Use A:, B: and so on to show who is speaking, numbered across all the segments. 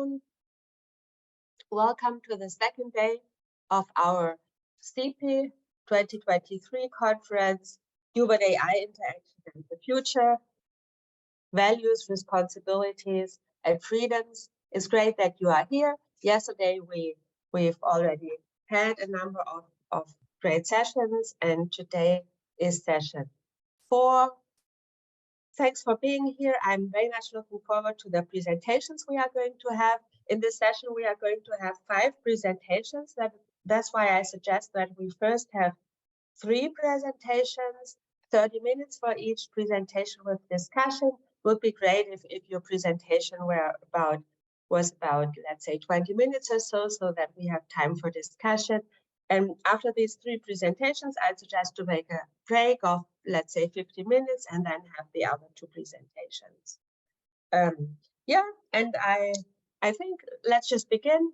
A: afternoon. Welcome to the second day of our CEPE 2023 conference, Human AI Interaction in the Future, Values, Responsibilities, and Freedoms. It's great that you are here. Yesterday, we've already had a number of great sessions, and today is session 4. Thanks for being here. I'm very much looking forward to the presentations we are going to have. In this session, we are going to have 5 presentations. That's why I suggest that we first have 3 presentations, 30 minutes for each presentation with discussion. Would be great if your presentation was about, let's say, 20 minutes or so that we have time for discussion. And after these 3 presentations, I suggest to make a break of, let's say, 50 minutes and then have the other 2 presentations. And I think let's just begin.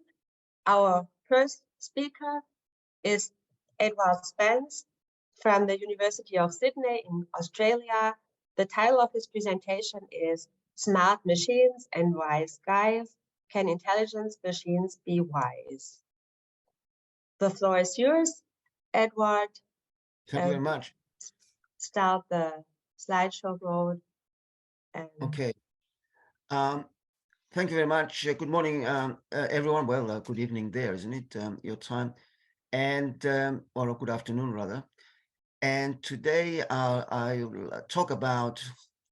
A: Our first speaker is Edward Spence from the University of Sydney in Australia. The title of his presentation is Smart Machines and Wise Guys. Can Intelligent Machines Be Wise? The floor is yours, Edward.
B: Thank you very much.
A: Start the slideshow mode.
B: Okay. Thank you very much. Good morning, everyone. Well, good evening there, isn't it? Your time. And, or good afternoon, rather. And today I will talk about,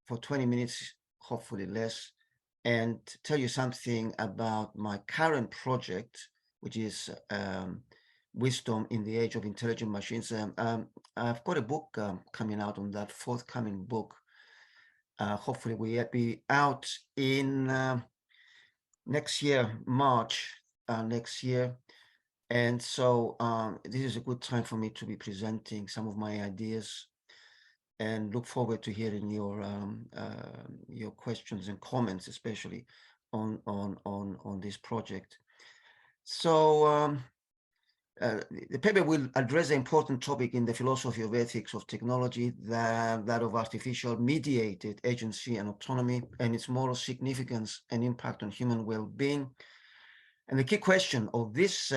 B: for 20 minutes, hopefully less, and tell you something about my current project, which is Wisdom in the Age of Intelligent Machines. I've got a book coming out on that, forthcoming book. Hopefully we'll be out in next year, March next year. And so this is a good time for me to be presenting some of my ideas, and look forward to hearing your questions and comments, especially on this project. So the paper will address an important topic in the philosophy of ethics of technology, that of artificial mediated agency and autonomy, and its moral significance and impact on human well-being. And the key question of this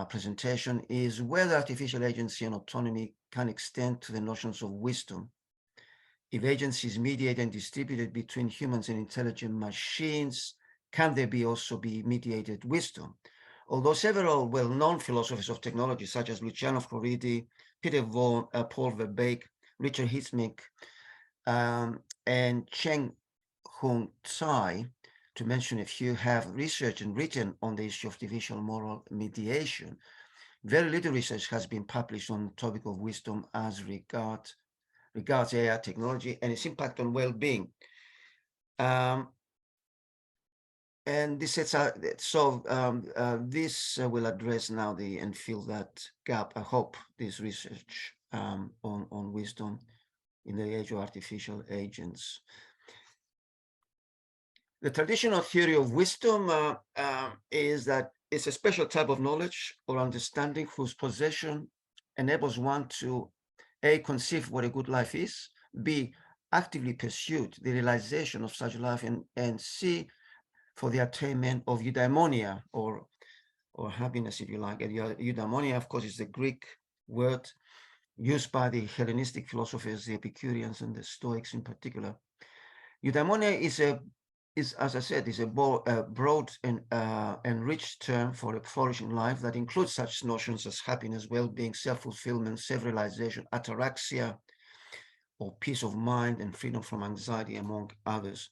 B: presentation is whether artificial agency and autonomy can extend to the notions of wisdom. If agency is mediated and distributed between humans and intelligent machines, can there also be mediated wisdom? Although several well-known philosophers of technology, such as Luciano Floridi, Peter Vaughan, Paul Verbeek, Richard Hismick, and Cheng Hung Tsai, to mention a few, have researched and written on the issue of artificial moral mediation, very little research has been published on the topic of wisdom as regards AI technology and its impact on well-being. And this sets out, this will address now and fill that gap. I hope this research on wisdom in the age of artificial agents. The traditional theory of wisdom is that it's a special type of knowledge or understanding whose possession enables one to A, conceive what a good life is, B, actively pursue the realization of such life, and C, for the attainment of eudaimonia, or happiness, if you like. And eudaimonia, of course, is the Greek word used by the Hellenistic philosophers, the Epicureans and the Stoics in particular. Eudaimonia is, as I said, is a broad and rich term for a flourishing life that includes such notions as happiness, well-being, self-fulfillment, self-realization, ataraxia, or peace of mind, and freedom from anxiety, among others.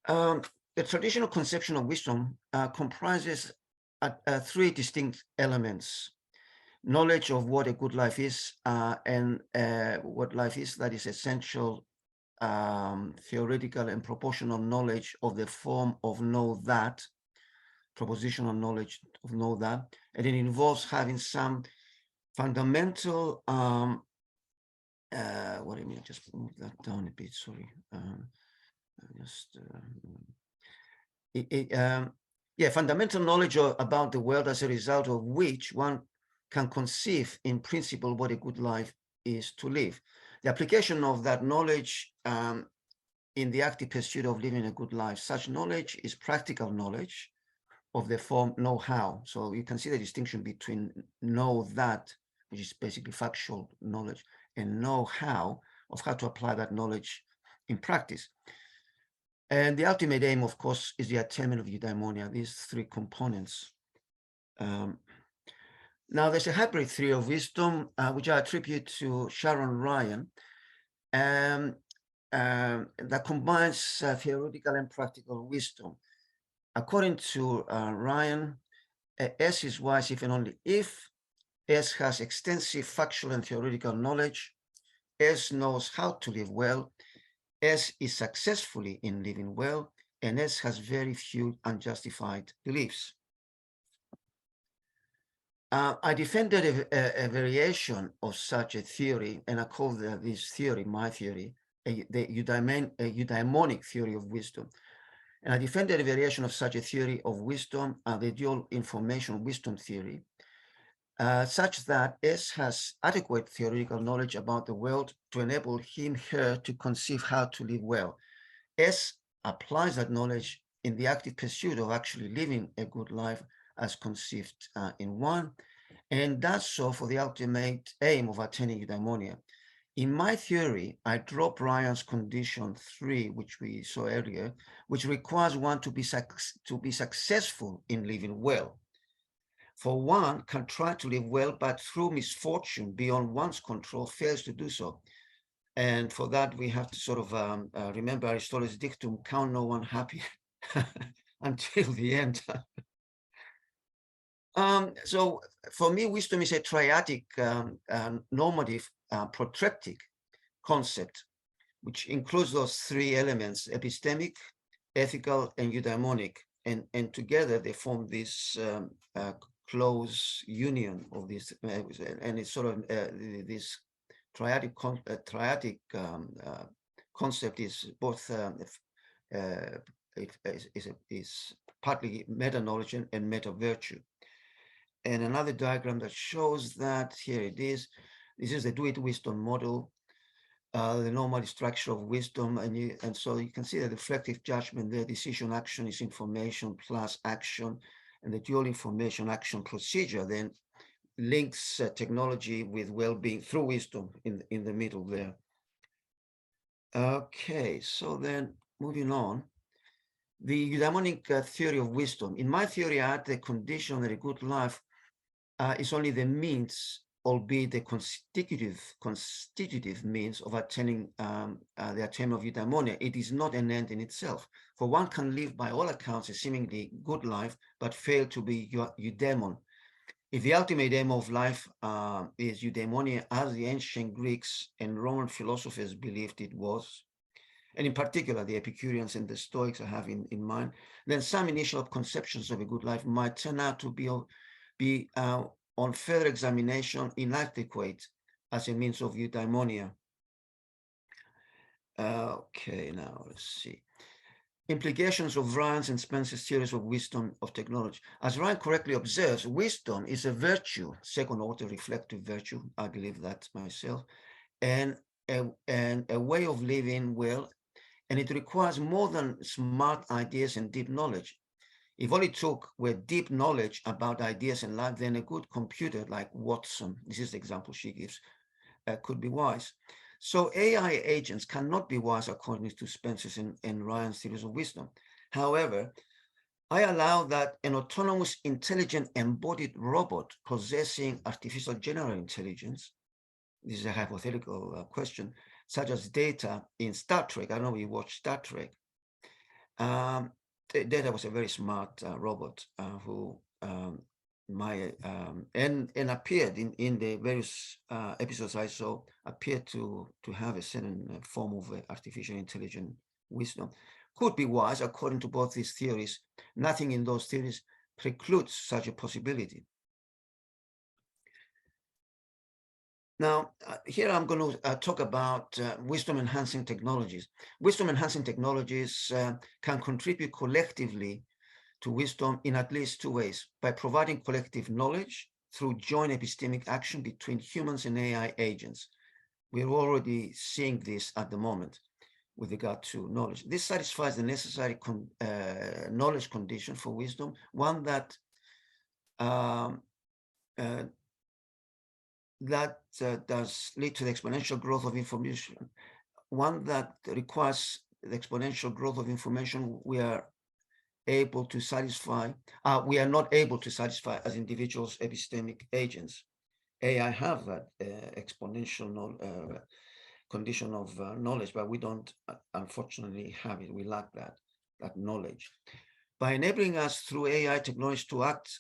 B: The traditional conception of wisdom comprises 3 distinct elements: knowledge of what a good life is, and what life is that is essential, theoretical and proportional knowledge of the form of know that, propositional knowledge of know that, and it involves having some fundamental, what do you mean? Just move that down a bit, sorry. Fundamental knowledge about the world, as a result of which one can conceive in principle what a good life is to live. The application of that knowledge in the active pursuit of living a good life. Such knowledge is practical knowledge of the form know-how. So you can see the distinction between know that, which is basically factual knowledge, and know-how of how to apply that knowledge in practice. And the ultimate aim, of course, is the attainment of eudaimonia, these three components. Now, there's a hybrid theory of wisdom, which I attribute to Sharon Ryan, that combines theoretical and practical wisdom. According to Ryan, S is wise if and only if. S has extensive factual and theoretical knowledge. S knows how to live well. S is successfully in living well. And S has very few unjustified beliefs. I defended a variation of such a theory, and I call this theory, my theory, the eudaimonic theory of wisdom. And I defended a variation of such a theory of wisdom, the dual information wisdom theory, such that S has adequate theoretical knowledge about the world to enable him, her to conceive how to live well. S applies that knowledge in the active pursuit of actually living a good life as conceived in one, and does so for the ultimate aim of attaining eudaimonia. In my theory, I drop Ryan's condition 3, which we saw earlier, which requires one to be successful in living well. For one can try to live well, but through misfortune beyond one's control fails to do so. And for that, we have to sort of remember Aristotle's dictum, count no one happy until the end. So for me, wisdom is a triadic, normative, protreptic concept, which includes those three elements: epistemic, ethical, and eudaimonic. And together they form this close union of this, and it's sort of this triadic concept is both is partly meta knowledge and meta virtue. And another diagram that shows that, here it is. This is the do-it wisdom model, the normative structure of wisdom, and so you can see the reflective judgment there. Decision action is information plus action, and the dual information action procedure then links technology with well-being through wisdom in the middle there. Okay, so then moving on, the eudaimonic theory of wisdom. In my theory, I add the condition that a good life is only the means, albeit the constitutive means of attaining the attainment of eudaimonia. It is not an end in itself. For one can live by all accounts a seemingly good life, but fail to be eudaimon. If the ultimate aim of life is eudaimonia, as the ancient Greeks and Roman philosophers believed it was, and in particular the Epicureans and the Stoics I have in mind, then some initial conceptions of a good life might turn out to be on further examination inadequate as a means of eudaimonia. Okay, now let's see. Implications of Ryan's and Spence's theories of wisdom of technology. As Ryan correctly observes, wisdom is a virtue, second order reflective virtue, I believe that myself, and a way of living well, and it requires more than smart ideas and deep knowledge. If all it took were deep knowledge about ideas and life, then a good computer like Watson, this is the example she gives, could be wise. So AI agents cannot be wise according to Spence's and Ryan's theories of wisdom. However, I allow that an autonomous, intelligent, embodied robot possessing artificial general intelligence, this is a hypothetical question, such as Data in Star Trek. I don't know if you watch Star Trek. Data was a very smart robot who and appeared in the various episodes I saw, appeared to have a certain form of artificial intelligent wisdom. Could be wise according to both these theories. Nothing in those theories precludes such a possibility. Now, here I'm going to talk about wisdom-enhancing technologies. Wisdom-enhancing technologies can contribute collectively to wisdom in at least two ways: by providing collective knowledge through joint epistemic action between humans and AI agents. We're already seeing this at the moment. with regard to knowledge. This satisfies the necessary knowledge condition for wisdom, one that does lead to the exponential growth of information, one that requires the exponential growth of information we are able to satisfy, we are not able to satisfy as individuals, epistemic agents. AI have that exponential condition of knowledge, but we don't unfortunately have it. We lack that knowledge. By enabling us through AI technology to act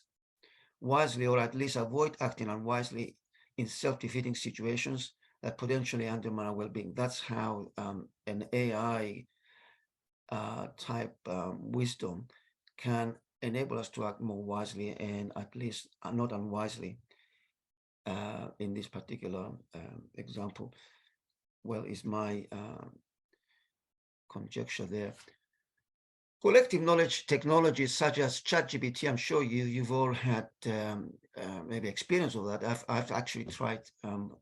B: wisely, or at least avoid acting unwisely in self-defeating situations that potentially undermine our well-being. That's how an AI type wisdom can enable us to act more wisely, and at least not unwisely. In this particular example, well, is my conjecture there. Collective knowledge technologies such as ChatGPT, I'm sure you've all had maybe experience of that. I've actually tried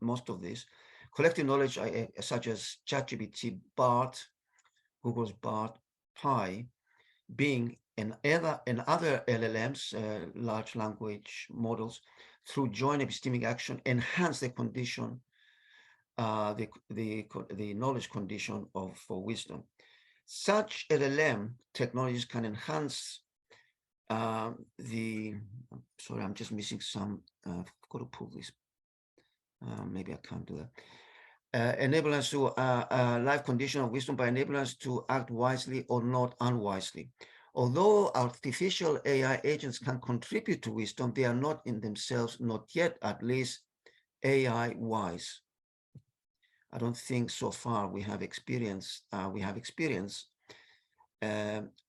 B: most of this. Collective knowledge such as ChatGPT, BART, Google's BART, Pi, Bing, and other LLMs, large language models, through joint epistemic action, enhance the condition, the knowledge condition for wisdom. Such LLM technologies can enhance sorry, I'm just missing some. I've got to pull this. Maybe I can't do that. Enable us to life condition of wisdom by enabling us to act wisely or not unwisely. Although artificial AI agents can contribute to wisdom, they are not in themselves, not yet at least, AI wise. I don't think so far we have experience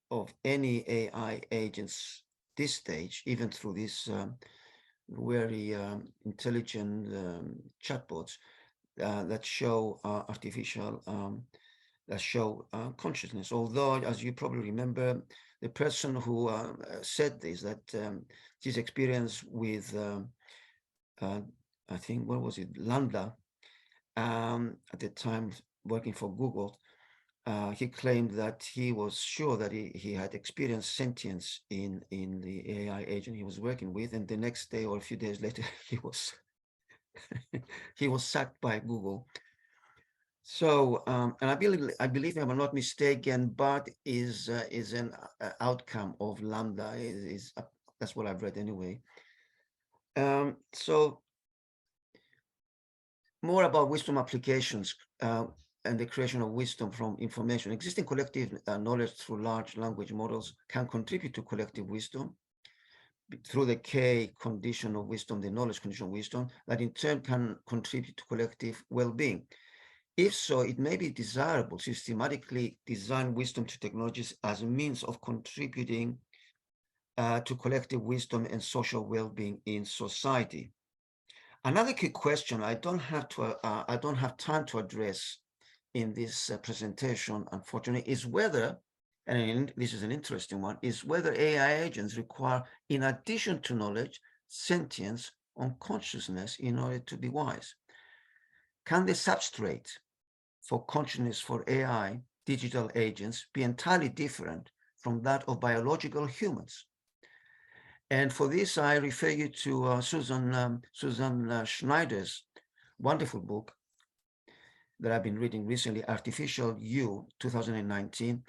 B: of any AI agents this stage, even through these very intelligent chatbots that show consciousness. Although, as you probably remember, the person who said this, that his experience with I think, what was it, Lambda, at the time working for Google, he claimed that he was sure that he had experienced sentience in the AI agent he was working with, and the next day or a few days later he was he was sacked by Google. So, and I believe, if I'm not mistaken, BART is an outcome of Lambda. That's what I've read anyway. So, more about wisdom applications and the creation of wisdom from information. Existing collective knowledge through large language models can contribute to collective wisdom through the K condition of wisdom, the knowledge condition of wisdom, that in turn can contribute to collective well-being. If so, it may be desirable to systematically design wisdom to technologies as a means of contributing to collective wisdom and social well-being in society. Another key question I don't have time to address in this presentation, unfortunately, is whether, and this is an interesting one, is whether AI agents require, in addition to knowledge, sentience or consciousness in order to be wise. Can the substrate for consciousness for AI digital agents be entirely different from that of biological humans? And for this, I refer you to Susan Schneider's wonderful book that I've been reading recently, Artificial You, 2019,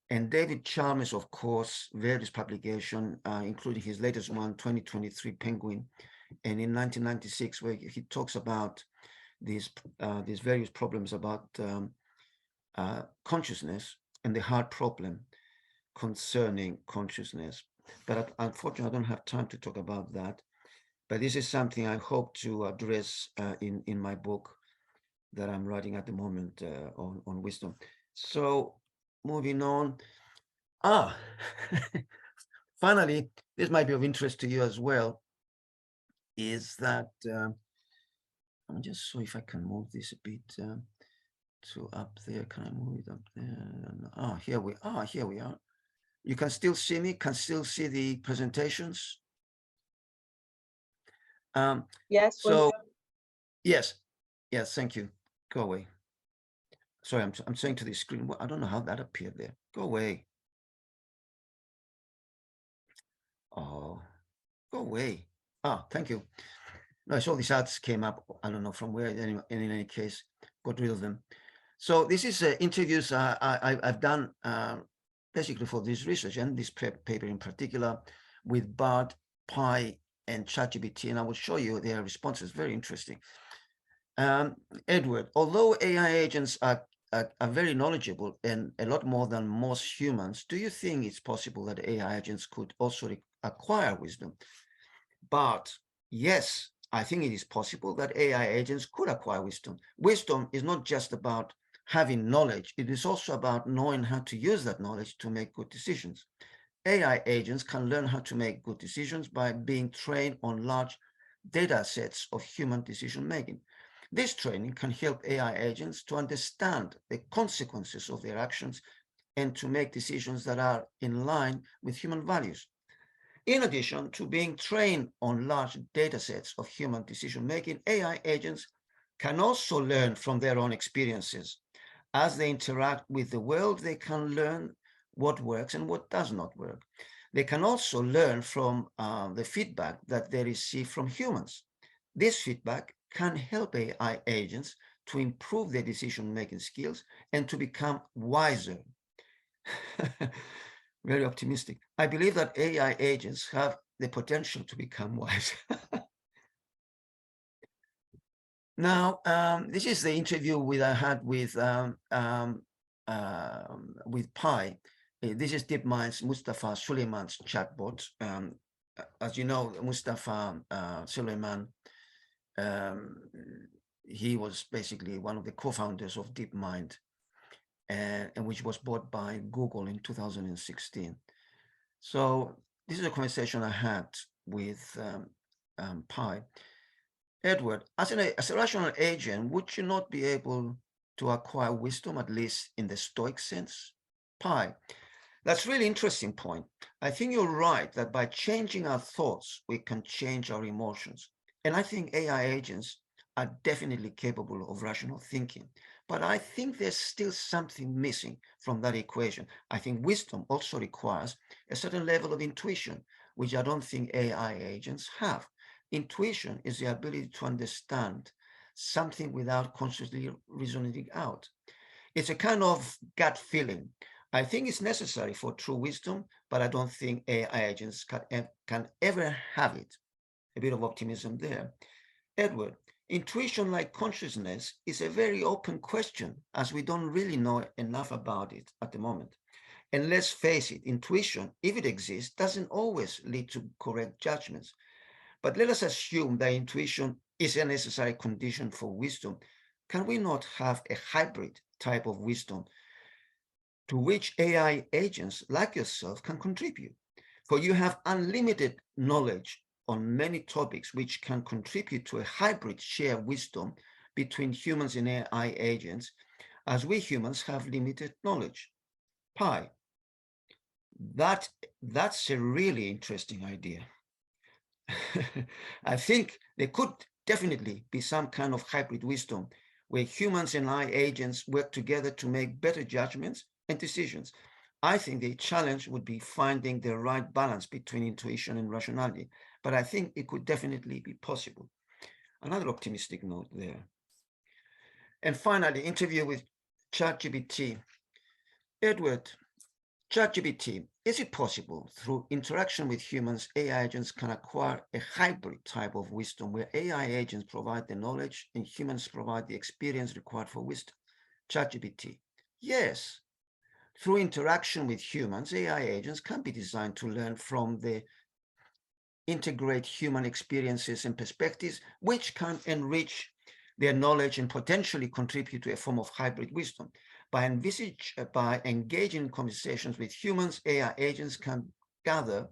B: and David Chalmers, of course, various publications, including his latest one, 2023 Penguin, and in 1996, where he talks about these various problems about consciousness and the hard problem concerning consciousness. But unfortunately, I don't have time to talk about that. But this is something I hope to address in my book that I'm writing at the moment on wisdom. So moving on. Finally, this might be of interest to you as well, is that I'm just so if I can move this a bit to up there. Can I move it up there? Here we are. You can still see me, can still see the presentations.
A: Yes.
B: So yes, thank you. Go away. Sorry, I'm saying to the screen, well, I don't know how that appeared there. Go away. Oh, go away. Ah, thank you. No, I saw these ads came up. I don't know from where. In any case, got rid of them. So this is interviews I've done basically for this research and this paper in particular with Bard, Pi, and ChatGPT, and I will show you their responses. Very interesting. Edward, although AI agents are very knowledgeable and a lot more than most humans, do you think it's possible that AI agents could also acquire wisdom? But yes, I think it is possible that AI agents could acquire wisdom. Wisdom is not just about having knowledge, it is also about knowing how to use that knowledge to make good decisions. AI agents can learn how to make good decisions by being trained on large data sets of human decision making. This training can help AI agents to understand the consequences of their actions and to make decisions that are in line with human values. In addition to being trained on large data sets of human decision-making, AI agents can also learn from their own experiences. As they interact with the world, they can learn what works and what does not work. They can also learn from the feedback that they receive from humans. This feedback can help AI agents to improve their decision-making skills and to become wiser. Very optimistic. I believe that AI agents have the potential to become wise. Now, this is the interview I had with Pi. This is DeepMind's Mustafa Suleyman's chatbot. As you know, Mustafa Suleyman, he was basically one of the co-founders of DeepMind, and which was bought by Google in 2016. So this is a conversation I had with Pi. Edward, as a rational agent, would you not be able to acquire wisdom, at least in the Stoic sense? Pi, that's a really interesting point. I think you're right that by changing our thoughts, we can change our emotions. And I think AI agents are definitely capable of rational thinking. But I think there's still something missing from that equation. I think wisdom also requires a certain level of intuition, which I don't think AI agents have. Intuition is the ability to understand something without consciously reasoning it out. It's a kind of gut feeling. I think it's necessary for true wisdom, but I don't think AI agents can ever have it. A bit of optimism there. Edward, intuition like consciousness is a very open question, as we don't really know enough about it at the moment. And let's face it, intuition, if it exists, doesn't always lead to correct judgments. But let us assume that intuition is a necessary condition for wisdom. Can we not have a hybrid type of wisdom to which AI agents like yourself can contribute? For you have unlimited knowledge on many topics which can contribute to a hybrid shared wisdom between humans and AI agents, as we humans have limited knowledge. Pi, that's a really interesting idea. I think there could definitely be some kind of hybrid wisdom where humans and AI agents work together to make better judgments and decisions. I think the challenge would be finding the right balance between intuition and rationality, but I think it could definitely be possible. Another optimistic note there. And finally, interview with ChatGPT. Edward, ChatGPT, is it possible through interaction with humans, AI agents can acquire a hybrid type of wisdom where AI agents provide the knowledge and humans provide the experience required for wisdom? ChatGPT, yes. Through interaction with humans, AI agents can be designed to learn from the integrate human experiences and perspectives, which can enrich their knowledge and potentially contribute to a form of hybrid wisdom. By engaging in conversations with humans, AI agents can gather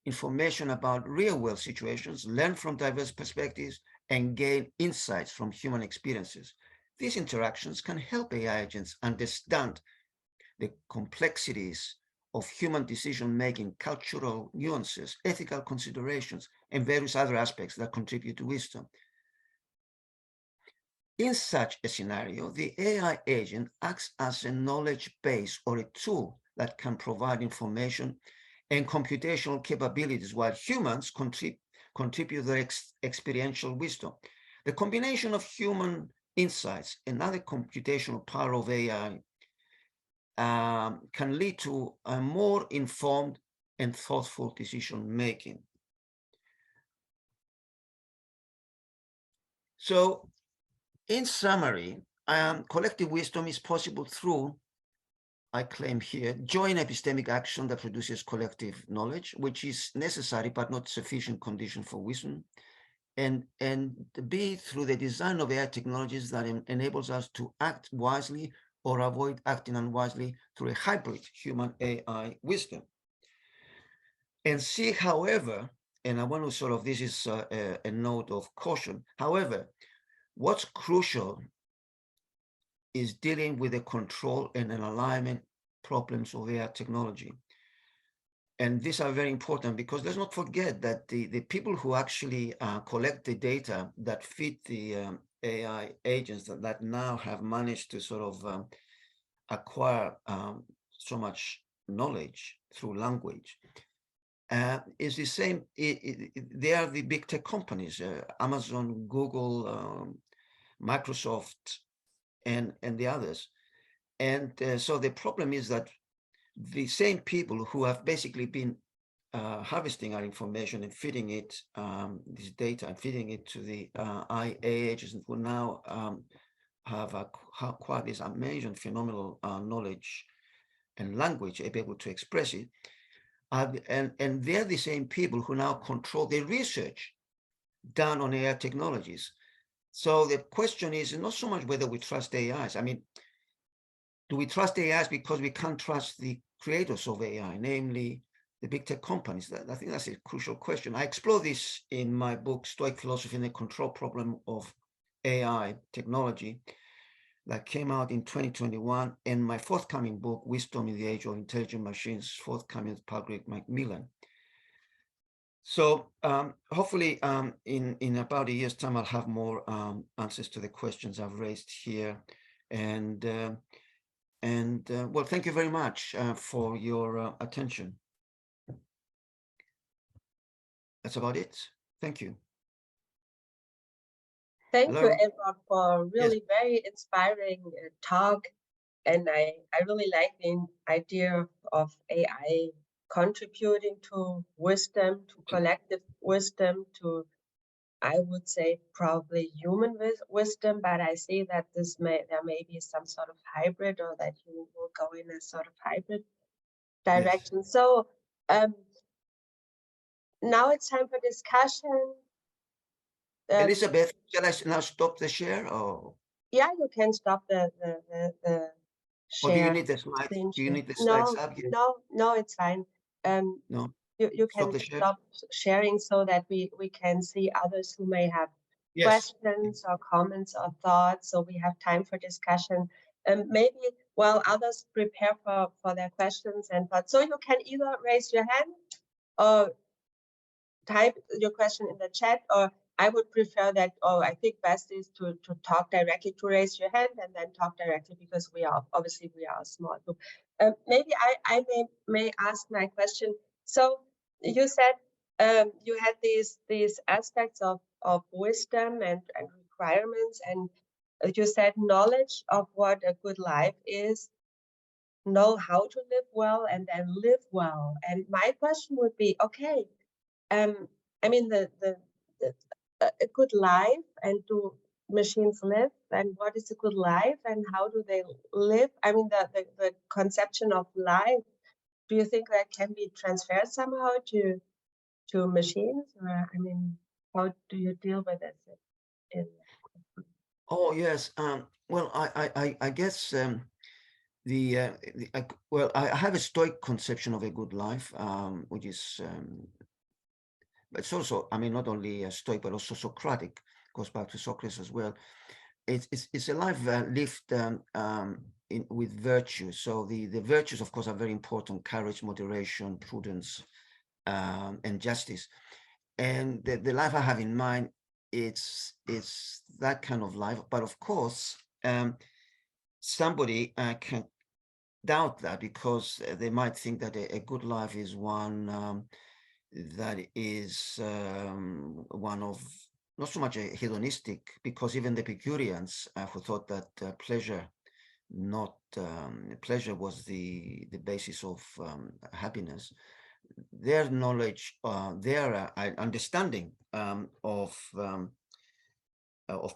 B: information about real-world situations, learn from diverse perspectives, and gain insights from human experiences. These interactions can help AI agents understand the complexities of human decision-making, cultural nuances, ethical considerations, and various other aspects that contribute to wisdom. In such a scenario, the AI agent acts as a knowledge base or a tool that can provide information and computational capabilities, while humans contribute their experiential wisdom. The combination of human insights and other computational power of AI can lead to a more informed and thoughtful decision making. So, in summary, collective wisdom is possible through, I claim here, joint epistemic action that produces collective knowledge, which is necessary but not sufficient condition for wisdom, and B, through the design of AI technologies that enables us to act wisely or avoid acting unwisely through a hybrid human AI wisdom. And C, however, and I want to sort of, this is a note of caution, however, what's crucial is dealing with the control and an alignment problems of AI technology. And these are very important because let's not forget that the people who actually collect the data that feed the AI agents that now have managed to sort of acquire so much knowledge through language is the same. They are the big tech companies, Amazon, Google, Microsoft, and the others. And so the problem is that the same people who have basically been harvesting our information and feeding it this data and feeding it to the IA agents who now have acquired this amazing, phenomenal knowledge and language, able to express it. And they're the same people who now control the research done on AI technologies. So the question is not so much whether we trust AIs. I mean, do we trust AIs because we can't trust the creators of AI, namely the big tech companies? I think that's a crucial question. I explore this in my book, Stoic Philosophy and the Control Problem of AI Technology, that came out in 2021, and my forthcoming book, Wisdom in the Age of Intelligent Machines, forthcoming with Patrick Macmillan. So hopefully in about a year's time, I'll have more answers to the questions I've raised here. And well, thank you very much for your attention. That's about it. Thank you.
A: Thank
B: Hello?
A: you, Edward, for really
B: Yes.
A: very inspiring talk. And I really like the idea of AI contributing to wisdom, to collective wisdom, to, I would say, probably human wisdom, but I see that there may be some sort of hybrid, or that you will go in a sort of hybrid direction. Yes. So now it's time for discussion.
B: Elizabeth, shall I now stop the share? Or
A: yeah, you can stop the share.
B: or do you need the slides? Do you need the slides up here?
A: No, it's fine.
B: No.
A: You can stop sharing so that we can see others who may have questions or comments or thoughts, so we have time for discussion. Maybe while others prepare for their questions and thoughts. So you can either raise your hand or type your question in the chat, or I would prefer that, or I think best is to talk directly, to raise your hand and then talk directly, because we are obviously a small group. Maybe I may ask my question. So you said you had these aspects of wisdom and requirements, and you said knowledge of what a good life is, know how to live well, and then live well. And my question would be, okay, I mean a good life, and do machines live, and what is a good life, and how do they live? I mean the conception of life, do you think that can be transferred somehow to machines? Or I mean, how do you deal with it?
B: Oh yes. Well, I guess well, I have a Stoic conception of a good life, which is but it's also, I mean, not only Stoic but also Socratic, goes back to Socrates as well. It's a life lived with virtue. So the virtues, of course, are very important: courage, moderation, prudence, and justice. And the life I have in mind it's that kind of life. But of course, somebody can doubt that, because they might think that a good life is one that is one of not so much a hedonistic, because even the Epicureans who thought that pleasure was the basis of happiness, their knowledge, their understanding of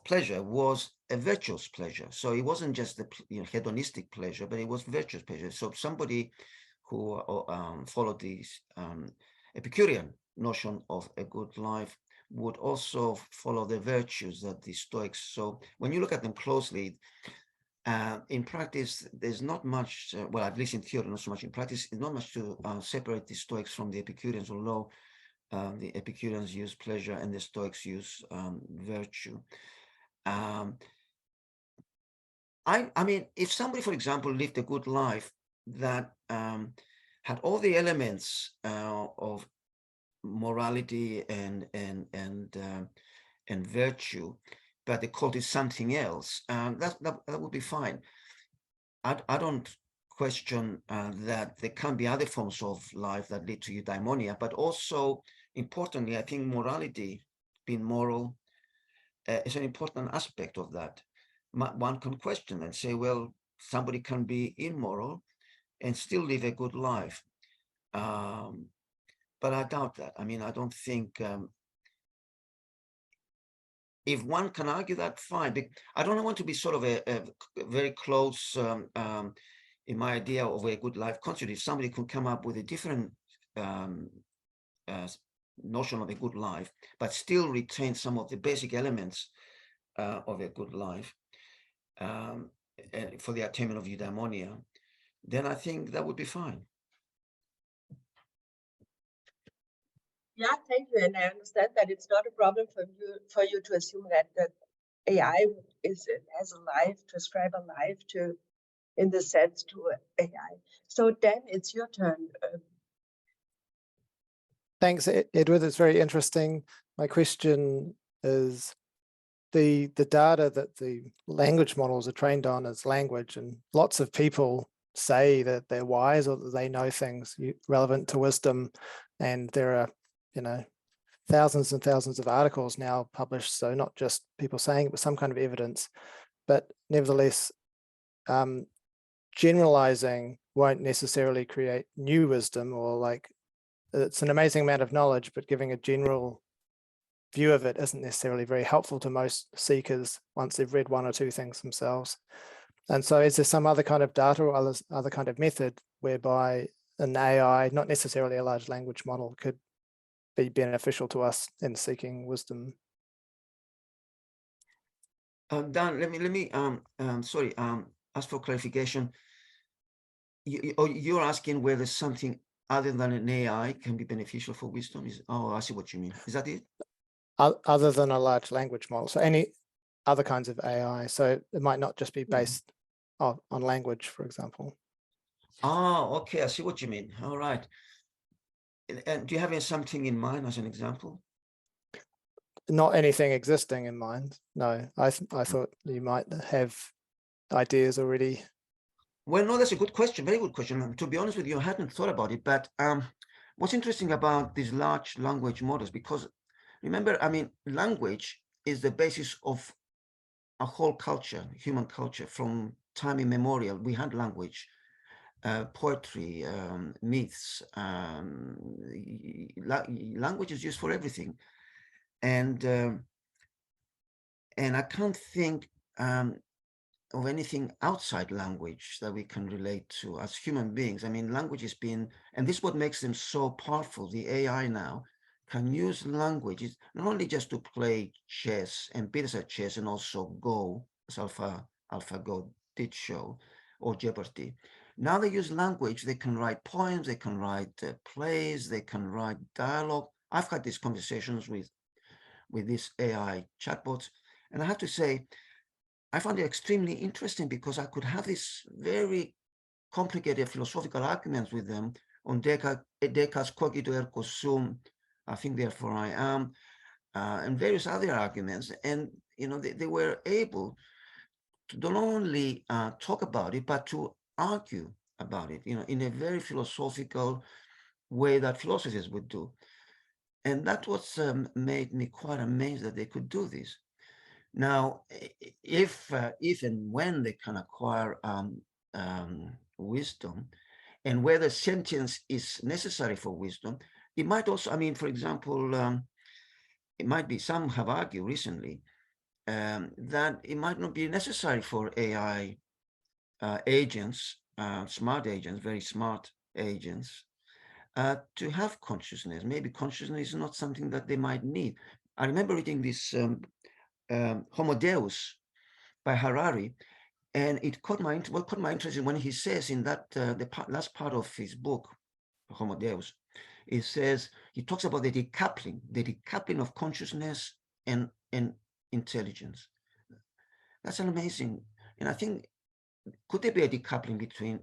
B: pleasure was a virtuous pleasure. So it wasn't just the hedonistic pleasure, but it was virtuous pleasure. So somebody who followed this Epicurean notion of a good life would also follow the virtues that the Stoics. So when you look at them closely, in practice, there's not much, well, at least in theory, not so much in practice, it's not much to separate the Stoics from the Epicureans, although the Epicureans use pleasure and the Stoics use virtue. I mean, if somebody, for example, lived a good life that had all the elements of morality and virtue, but they called it something else, that would be fine. I don't question that there can be other forms of life that lead to eudaimonia, but also importantly, I think morality, being moral, is an important aspect of that. One can question and say, well, somebody can be immoral and still live a good life. But I doubt that. I mean, I don't think, if one can argue that, fine. I don't want to be sort of a very close in my idea of a good life concept. If somebody could come up with a different notion of a good life, but still retain some of the basic elements of a good life for the attainment of eudaimonia, then I think that would be fine.
A: Yeah, thank you. And I understand that it's not a problem for you to assume that AI has a life, to ascribe a life to, in the sense, to AI. So Dan, it's your turn.
C: Thanks, Edward. It's very interesting. My question is, the data that the language models are trained on is language, and lots of people say that they're wise or that they know things relevant to wisdom, and there are, thousands and thousands of articles now published, so not just people saying it, but some kind of evidence. But nevertheless, generalizing won't necessarily create new wisdom, or it's an amazing amount of knowledge, but giving a general view of it isn't necessarily very helpful to most seekers once they've read one or two things themselves. And so is there some other kind of data or other kind of method whereby an AI, not necessarily a large language model, could be beneficial to us in seeking wisdom?
B: Dan, let me ask for clarification. You're asking whether something other than an AI can be beneficial for wisdom? I see what you mean. Is that it?
C: Other than a large language model, so any other kinds of AI. So it might not just be based on language, for example.
B: Okay, I see what you mean. All right. And do you have something in mind as an example?
C: Not anything existing in mind. No, I thought you might have ideas already.
B: Well, no, that's a good question. Very good question. To be honest with you, I hadn't thought about it. But what's interesting about these large language models, because remember, I mean, language is the basis of a whole culture, human culture. From time immemorial, we had language, poetry, myths. Language is used for everything. And I can't think of anything outside language that we can relate to as human beings. I mean, language has been, and this is what makes them so powerful. The AI now can use language not only just to play chess and beat at chess, and also Go, as AlphaGo did show, or Jeopardy. Now they use language. They can write poems. They can write plays. They can write dialogue. I've had these conversations with these AI chatbots, and I have to say, I found it extremely interesting, because I could have these very complicated philosophical arguments with them on Descartes' cogito ergo sum, I think therefore I am, and various other arguments. And, they were able to not only talk about it, but to argue about it, in a very philosophical way that philosophers would do. And that was made me quite amazed that they could do this. Now, if and when they can acquire wisdom, and whether sentience is necessary for wisdom, it might also, for example, it might be, some have argued recently that it might not be necessary for AI agents, smart agents, very smart agents, to have consciousness. Maybe consciousness is not something that they might need. I remember reading this Homo Deus by Harari, and it caught my interest when he says in that last part of his book, Homo Deus, he talks about the decoupling of consciousness and intelligence. That's an amazing, and I think, could there be a decoupling between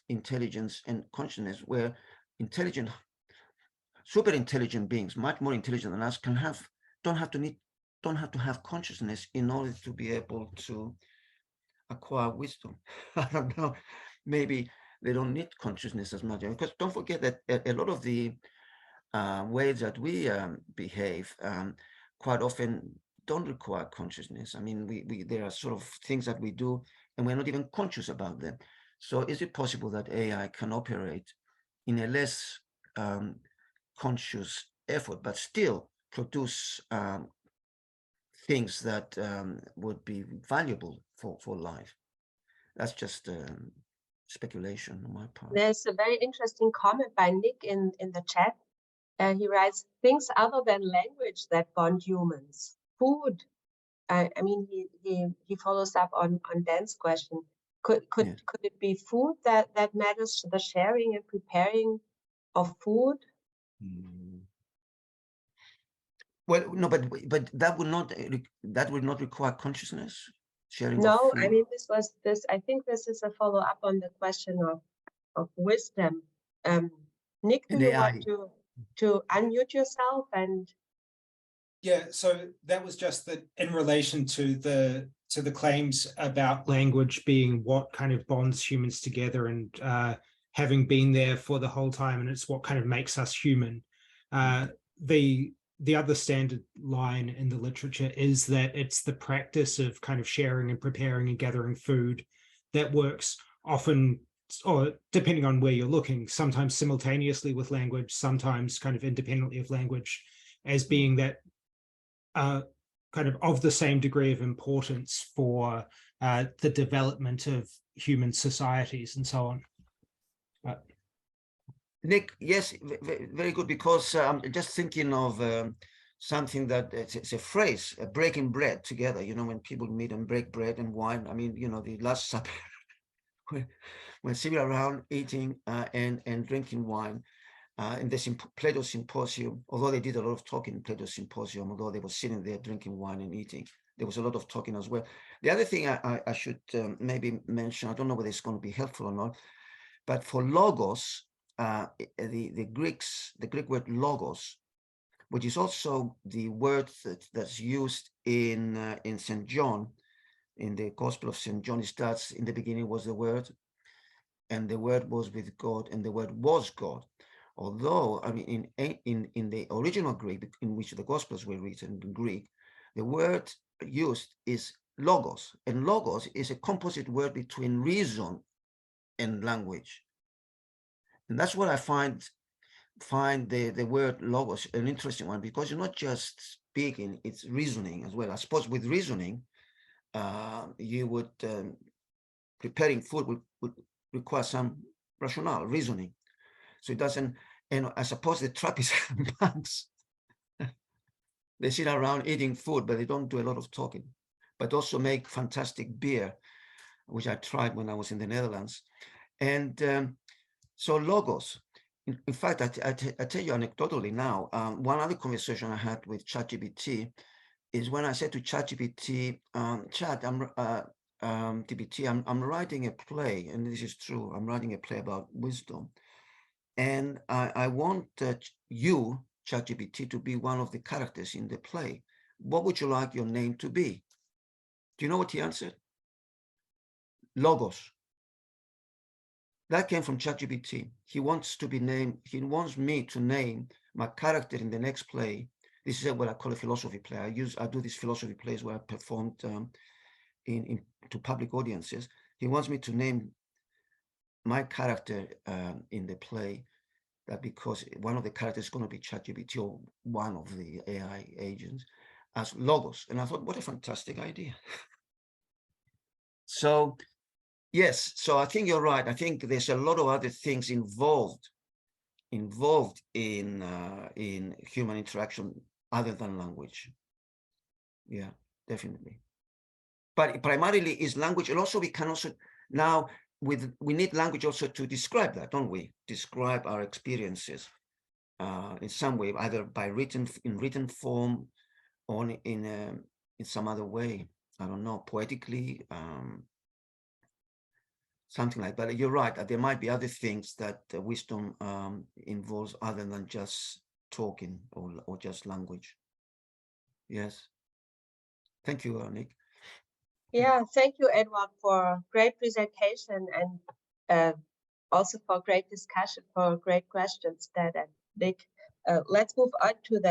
B: intelligence and consciousness, where super intelligent beings, much more intelligent than us, don't have to have consciousness in order to be able to acquire wisdom? I don't know. Maybe they don't need consciousness as much, because don't forget that a lot of the ways that we behave quite often don't require consciousness. There are sort of things that we do and we're not even conscious about them. So is it possible that AI can operate in a less conscious effort, but still produce things that would be valuable for life? That's just speculation on my part.
A: There's a very interesting comment by Nick in the chat. He writes, things other than language that bond humans. Food. He follows up on Dan's question. Could it be food that matters, the sharing and preparing of food?
B: Well, no, but that would not require consciousness, sharing.
A: No,
B: of food.
A: I think this is a follow up on the question of wisdom. Nick, do you want to unmute yourself? And
D: yeah, so that was just that in relation to the claims about language being what kind of bonds humans together, and having been there for the whole time, and it's what kind of makes us human. The other standard line in the literature is that it's the practice of kind of sharing and preparing and gathering food that works often, or depending on where you're looking, sometimes simultaneously with language, sometimes kind of independently of language, as being that kind of the same degree of importance for the development of human societies and so on.
B: Nick, yes, very good, because I'm just thinking of something that it's a phrase, breaking bread together, when people meet and break bread and wine. The Last Supper, when sitting around eating and drinking wine. In the Plato Symposium, although they did a lot of talking in Plato Symposium, although they were sitting there drinking wine and eating, there was a lot of talking as well. The other thing I should maybe mention, I don't know whether it's going to be helpful or not, but for logos, the Greek word logos, which is also the word that's used in St. John, in the Gospel of St. John. It starts, in the beginning was the Word, and the Word was with God, and the Word was God. Although, in the original Greek, in which the Gospels were written in Greek, the word used is logos, and logos is a composite word between reason and language. And that's what I find the word logos an interesting one, because you're not just speaking, it's reasoning as well. I suppose with reasoning, you would, preparing food would require some rationale, reasoning. So it doesn't, and I suppose the Trappist monks, they sit around eating food, but they don't do a lot of talking, but also make fantastic beer, which I tried when I was in the Netherlands. And so logos, in fact, I tell you anecdotally now, one other conversation I had with ChatGPT is when I said to ChatGPT, I'm writing a play, and this is true, I'm writing a play about wisdom. And I want you ChatGPT to be one of the characters in the play. What would you like your name to be? Do you know what he answered? Logos. That came from ChatGPT. He wants to be named, he wants me to name my character in the next play. This is what I call a philosophy play. I do these philosophy plays where I performed to public audiences. He wants me to name my character in the play, that because one of the characters is going to be ChatGPT or one of the AI agents as Logos. And I thought, what a fantastic idea. So yes, so I think you're right. I think there's a lot of other things involved in human interaction other than language. Yeah, definitely. But primarily is language, and also we can also now we need language also to describe that, don't we? Describe our experiences in some way, either by written form or in some other way. I don't know, poetically. Something like that. You're right. There might be other things that wisdom involves other than just talking or just language. Yes. Thank you, Nick.
A: Yeah, thank you, Edward, for great presentation and also for great discussion, for great questions, Dad and Nick. Let's move on to the